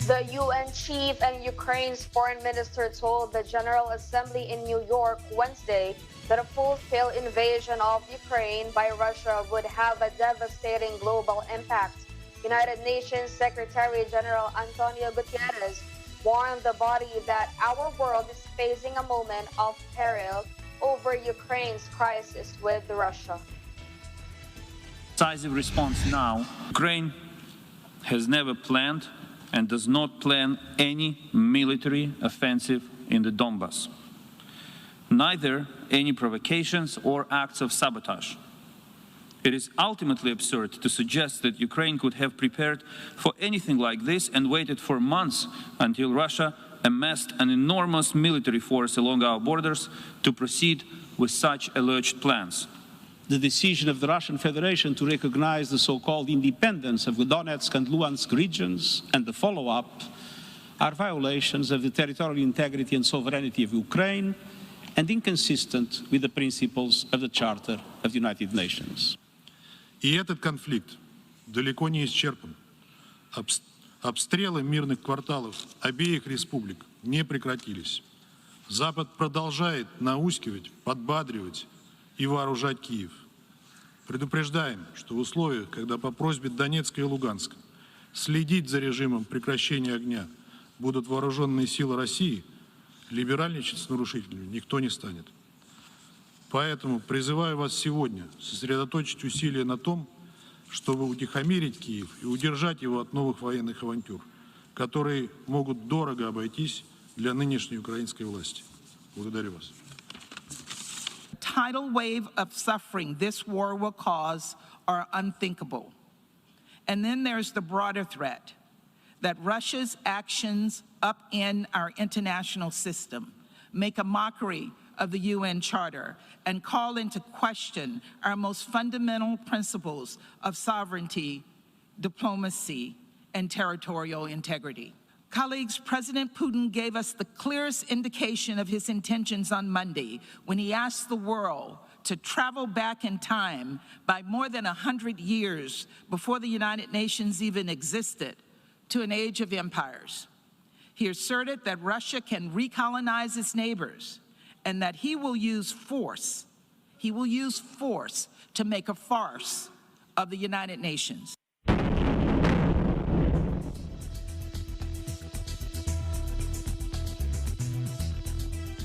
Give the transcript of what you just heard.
The UN chief and Ukraine's foreign minister told the General Assembly in New York Wednesday that a full-scale invasion of Ukraine by Russia would have a devastating global impact. United Nations Secretary General Antonio Guterres warned the body that our world is facing a moment of peril over Ukraine's crisis with Russia. Decisive response now. Ukraine has never planned and does not plan any military offensive in the Donbas, neither any provocations or acts of sabotage. It is ultimately absurd to suggest that Ukraine could have prepared for anything like this and waited for months until Russia amassed an enormous military force along our borders to proceed with such alleged plans. The decision of the Russian Federation to recognize the so-called independence of the Donetsk and Luhansk regions and the follow-up are violations of the territorial integrity and sovereignty of Ukraine and inconsistent with the principles of the Charter of the United Nations. И этот конфликт далеко не исчерпан. Обстрелы мирных кварталов обеих республик не прекратились. Запад продолжает наускивать, подбадривать и вооружать Киев. Предупреждаем, что в условиях, когда по просьбе Донецка и Луганска следить за режимом прекращения огня будут вооруженные силы России, либеральничать с нарушителями никто не станет. Поэтому призываю вас сегодня сосредоточить усилия на том, чтобы утихомирить Киев и удержать его от новых военных авантюр, которые могут дорого обойтись для нынешней украинской власти. Благодарю вас. Tidal wave of suffering this war will cause are unthinkable. And then there's the broader threat that Russia's actions upend our international system, make a mockery of the UN Charter, and call into question our most fundamental principles of sovereignty, diplomacy, and territorial integrity. Colleagues, President Putin gave us the clearest indication of his intentions on Monday when he asked the world to travel back in time by more than 100 years before the United Nations even existed to an age of empires. He asserted that Russia can recolonize its neighbors and that he will use force to make a farce of the United Nations.